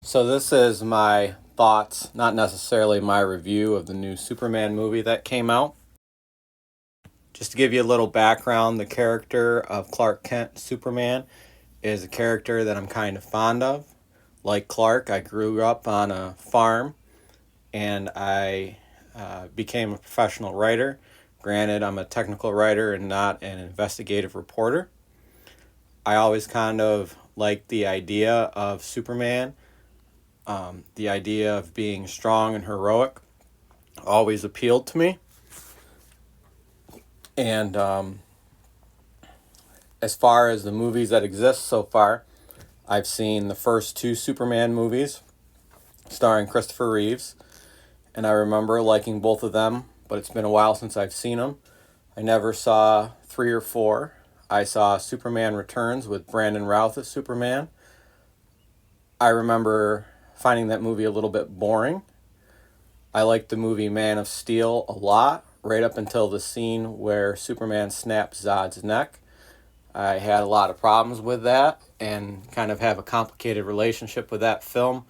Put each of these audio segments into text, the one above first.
So this is my thoughts, not necessarily my review of the new Superman movie that came out. Just to give you a little background, the character of Clark Kent Superman is a character that I'm kind of fond of. Like Clark, I grew up on a farm and I became a professional writer. Granted, I'm a technical writer and not an investigative reporter. I always kind of liked the idea of Superman. The idea of being strong and heroic always appealed to me. And as far as the movies that exist so far, I've seen the first two Superman movies starring Christopher Reeves, and I remember liking both of them, but it's been a while since I've seen them. I never saw 3 or 4. I saw Superman Returns with Brandon Routh as Superman. I remember finding that movie a little bit boring. I liked the movie Man of Steel a lot, right up until the scene where Superman snaps Zod's neck. I had a lot of problems with that and kind of have a complicated relationship with that film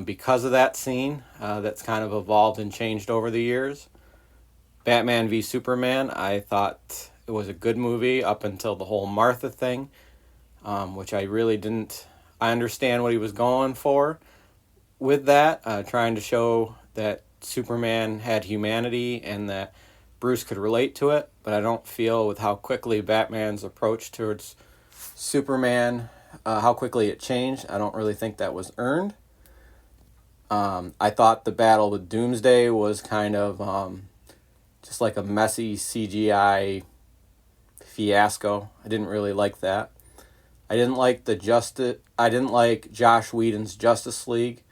because of that scene that's kind of evolved and changed over the years. Batman v Superman, I thought it was a good movie up until the whole Martha thing, which I really didn't. I understand what he was going for with that, trying to show that Superman had humanity and that Bruce could relate to it, but I don't feel with how quickly Batman's approach towards Superman, how quickly it changed. I don't really think that was earned. I thought the battle with Doomsday was kind of just like a messy CGI fiasco. I didn't really like that. I didn't like Josh Whedon's Justice League.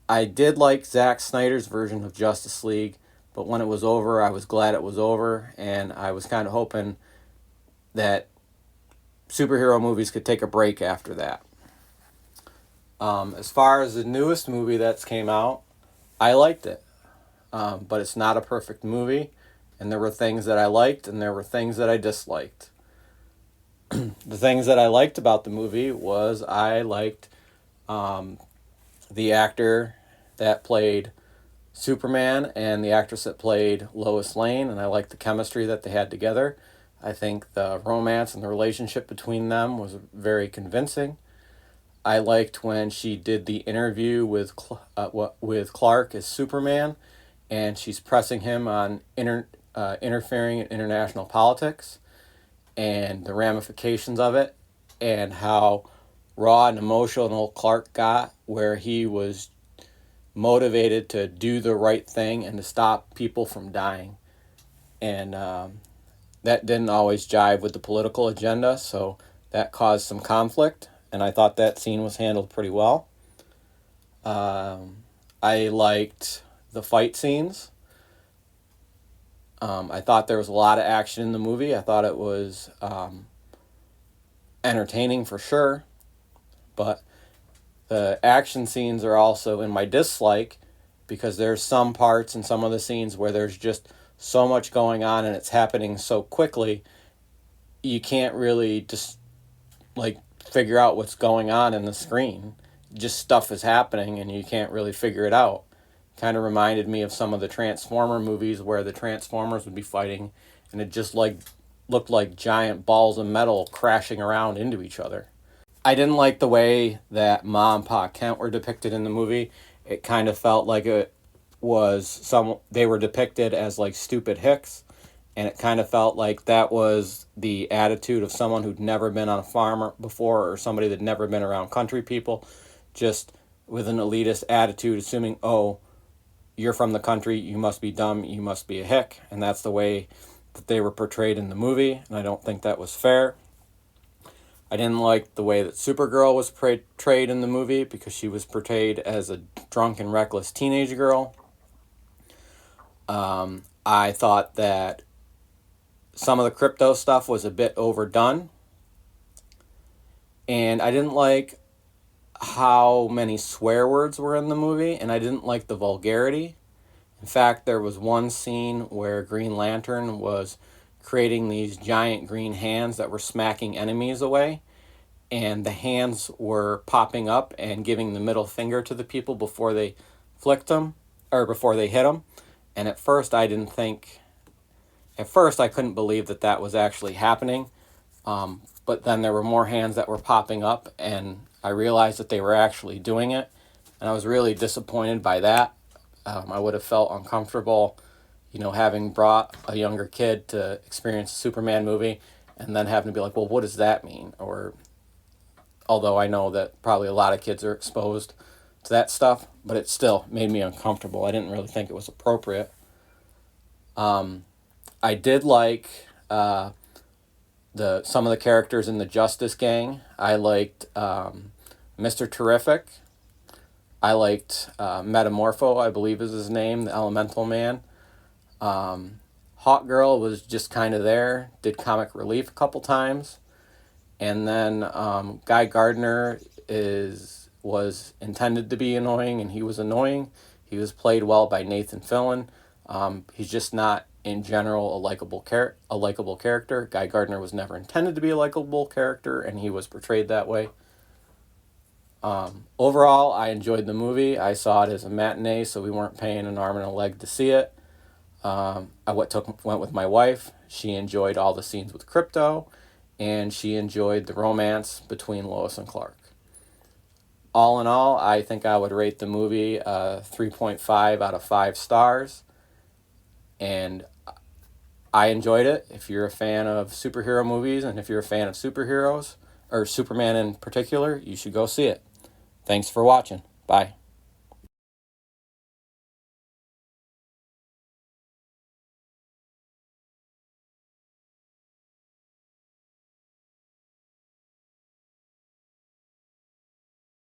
I did like Zack Snyder's version of Justice League, but when it was over, I was glad it was over, and I was kind of hoping that superhero movies could take a break after that. As far as the newest movie that's came out, I liked it, but it's not a perfect movie, and there were things that I liked, and there were things that I disliked. The things that I liked about the movie was I liked the actor that played Superman and the actress that played Lois Lane, and I liked the chemistry that they had together. I think the romance and the relationship between them was very convincing. I liked when she did the interview with Clark as Superman, and she's pressing him on interfering in international politics and the ramifications of it, and how raw and emotional Clark got, where he was motivated to do the right thing and to stop people from dying. And that didn't always jive with the political agenda, so that caused some conflict, and I thought that scene was handled pretty well. I liked the fight scenes. I thought there was a lot of action in the movie. I thought it was entertaining for sure, but the action scenes are also in my dislike because there's some parts in some of the scenes where there's just so much going on and it's happening so quickly, you can't really just like figure out what's going on in the screen. Just stuff is happening and you can't really figure it out. Kind of reminded me of some of the Transformer movies where the Transformers would be fighting and it just looked like giant balls of metal crashing around into each other. I didn't like the way that Ma and Pa Kent were depicted in the movie. It kind of felt like it was they were depicted as like stupid hicks, and it kind of felt like that was the attitude of someone who'd never been on a farm before, or somebody that'd never been around country people, just with an elitist attitude, assuming, oh, you're from the country, you must be dumb, you must be a hick, and that's the way that they were portrayed in the movie, and I don't think that was fair. I didn't like the way that Supergirl was portrayed in the movie because she was portrayed as a drunk and reckless teenage girl. I thought that some of the crypto stuff was a bit overdone. And I didn't like how many swear words were in the movie, and I didn't like the vulgarity. In fact, there was one scene where Green Lantern was creating these giant green hands that were smacking enemies away. and the hands were popping up and giving the middle finger to the people before they flicked them, or before they hit them. And at first I didn't think, at first I couldn't believe that that was actually happening. But then there were more hands that were popping up, and I realized that they were actually doing it. And I was really disappointed by that. I would have felt uncomfortable, having brought a younger kid to experience a Superman movie and then having to be like, well, what does that mean? Or, although I know that probably a lot of kids are exposed to that stuff, but it still made me uncomfortable. I didn't really think it was appropriate. I did like some of the characters in the Justice Gang. I liked Mr. Terrific. I liked Metamorpho, I believe is his name, the Elemental Man. Hawk Girl was just kind of there, did comic relief a couple times. And then Guy Gardner was intended to be annoying, and he was annoying. He was played well by Nathan Fillion. He's just not, in general, a likable character. Guy Gardner was never intended to be a likable character, and he was portrayed that way. Overall, I enjoyed the movie. I saw it as a matinee, so we weren't paying an arm and a leg to see it. I went with my wife. She enjoyed all the scenes with Crypto, and she enjoyed the romance between Lois and Clark. All in all, I think I would rate the movie 3.5 out of 5 stars. And I enjoyed it. If you're a fan of superhero movies, and if you're a fan of superheroes, or Superman in particular, you should go see it. Thanks for watching. Bye.